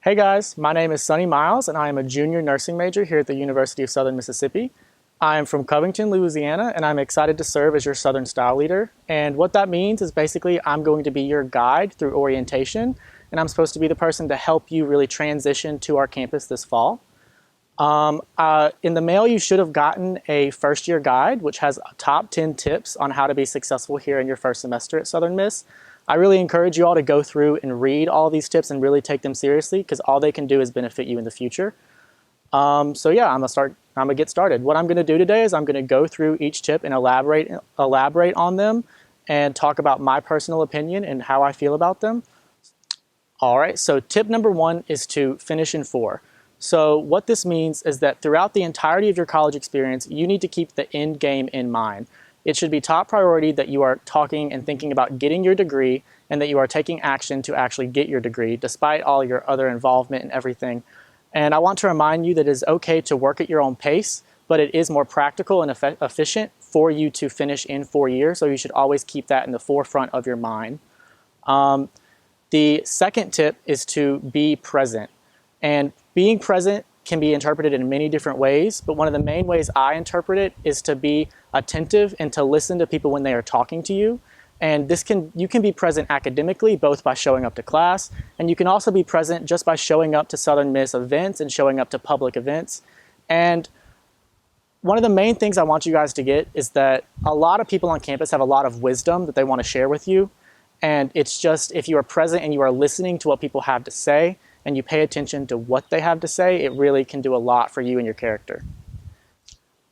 Hey guys, my name is Sonny Miles and I am a junior nursing major here at the University of Southern Mississippi. I am from Covington, Louisiana, and I'm excited to serve as your Southern Style Leader. And what that means is basically I'm going to be your guide through orientation, and I'm supposed to be the person to help you really transition to our campus this fall. In the mail, you should have gotten a first year guide, which has top 10 tips on how to be successful here in your first semester at Southern Miss. I really encourage you all to go through and read all these tips and really take them seriously because all they can do is benefit you in the future. So yeah, I'm gonna get started. What I'm gonna do today is I'm gonna go through each tip and elaborate on them and talk about my personal opinion and how I feel about them. All right, so tip number one is to finish in four. So what this means is that throughout the entirety of your college experience, you need to keep the end game in mind. It should be top priority that you are talking and thinking about getting your degree and that you are taking action to actually get your degree despite all your other involvement and everything. And I want to remind you that it is okay to work at your own pace, but it is more practical and efficient for you to finish in 4 years, so you should always keep that in the forefront of your mind. The second tip is to be present. And being present can be interpreted in many different ways, but one of the main ways I interpret it is to be attentive and to listen to people when they are talking to you. And you can be present academically, both by showing up to class, and you can also be present just by showing up to Southern Miss events and showing up to public events. And one of the main things I want you guys to get is that a lot of people on campus have a lot of wisdom that they want to share with you. And it's just, if you are present and you are listening to what people have to say and you pay attention to what they have to say, it really can do a lot for you and your character.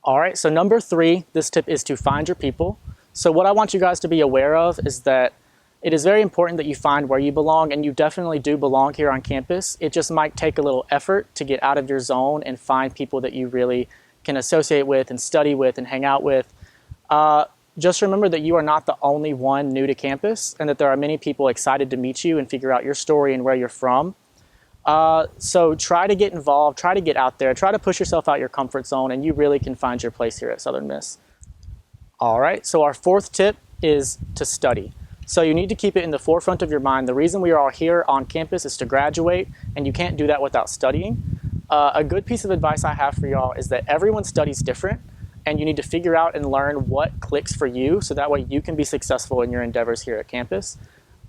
All right, so number three, this tip is to find your people. So what I want you guys to be aware of is that it is very important that you find where you belong, and you definitely do belong here on campus. It just might take a little effort to get out of your zone and find people that you really can associate with and study with and hang out with. Just remember that you are not the only one new to campus and that there are many people excited to meet you and figure out your story and where you're from. So try to get involved, try to get out there, try to push yourself out your comfort zone, and you really can find your place here at Southern Miss. All right, so our fourth tip is to study. So you need to keep it in the forefront of your mind. The reason we are all here on campus is to graduate, and you can't do that without studying. A good piece of advice I have for y'all is that everyone studies different, and you need to figure out and learn what clicks for you so that way you can be successful in your endeavors here at campus.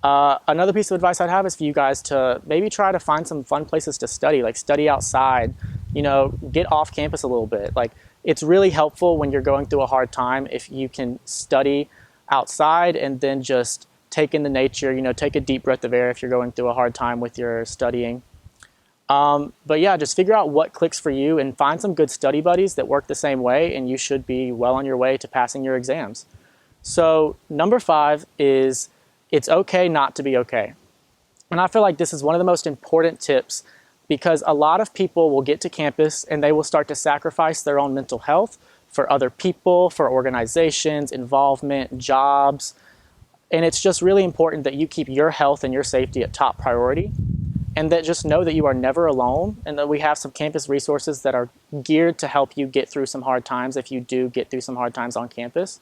Another piece of advice I'd have is for you guys to maybe try to find some fun places to study, like study outside, get off campus a little bit. Like, it's really helpful when you're going through a hard time if you can study outside and then just take in the nature, take a deep breath of air if you're going through a hard time with your studying. But yeah, just figure out what clicks for you and find some good study buddies that work the same way, and you should be well on your way to passing your exams. So number five is it's okay not to be okay. And I feel like this is one of the most important tips because a lot of people will get to campus and they will start to sacrifice their own mental health for other people, for organizations, involvement, jobs. And it's just really important that you keep your health and your safety at top priority. And that just know that you are never alone and that we have some campus resources that are geared to help you get through some hard times if you do get through some hard times on campus.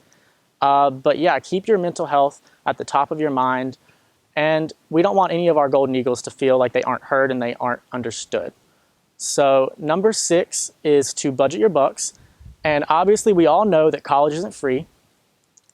But yeah, keep your mental health at the top of your mind. And we don't want any of our golden eagles to feel like they aren't heard and they aren't understood. So number six is to budget your bucks. And obviously we all know that college isn't free.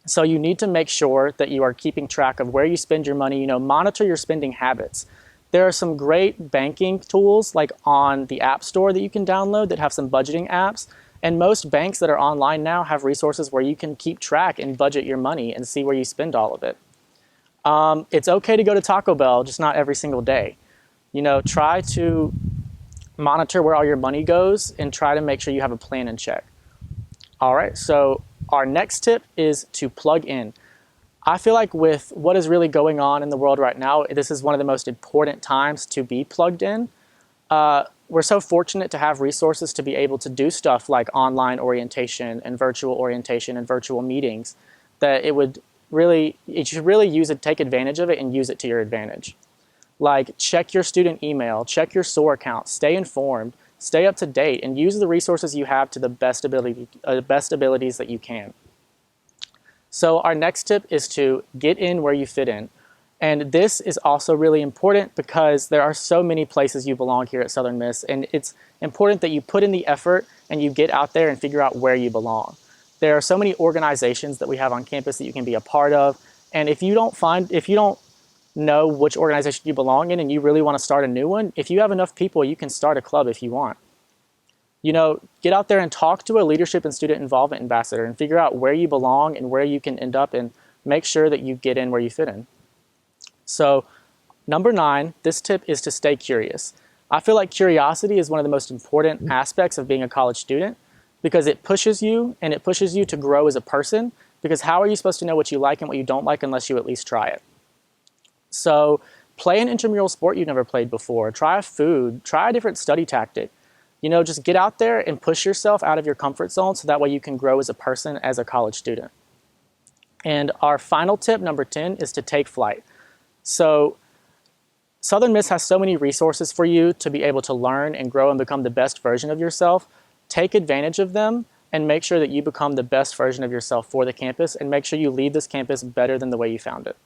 So you need to make sure that you are keeping track of where you spend your money, monitor your spending habits. There are some great banking tools like on the App Store that you can download that have some budgeting apps. And most banks that are online now have resources where you can keep track and budget your money and see where you spend all of it. It's okay to go to Taco Bell, just not every single day. Try to monitor where all your money goes and try to make sure you have a plan in check. All right, so our next tip is to plug in. I feel like with what is really going on in the world right now, this is one of the most important times to be plugged in. We're so fortunate to have resources to be able to do stuff like online orientation and virtual meetings that you should really take advantage of it and use it to your advantage. Like, check your student email, check your SOAR account, stay informed, stay up to date, and use the resources you have to the best abilities that you can. So our next tip is to get in where you fit in. And this is also really important because there are so many places you belong here at Southern Miss, and it's important that you put in the effort and you get out there and figure out where you belong. There are so many organizations that we have on campus that you can be a part of, and if you don't know which organization you belong in and you really want to start a new one, if you have enough people, you can start a club if you want. Get out there and talk to a leadership and student involvement ambassador and figure out where you belong and where you can end up, and make sure that you get in where you fit in. So number 9, this tip is to stay curious. I feel like curiosity is one of the most important aspects of being a college student because it pushes you to grow as a person, because how are you supposed to know what you like and what you don't like unless you at least try it? So play an intramural sport you've never played before, try a food, try a different study tactic. Just get out there and push yourself out of your comfort zone so that way you can grow as a person, as a college student. And our final tip, number 10, is to take flight. So Southern Miss has so many resources for you to be able to learn and grow and become the best version of yourself. Take advantage of them and make sure that you become the best version of yourself for the campus, and make sure you leave this campus better than the way you found it.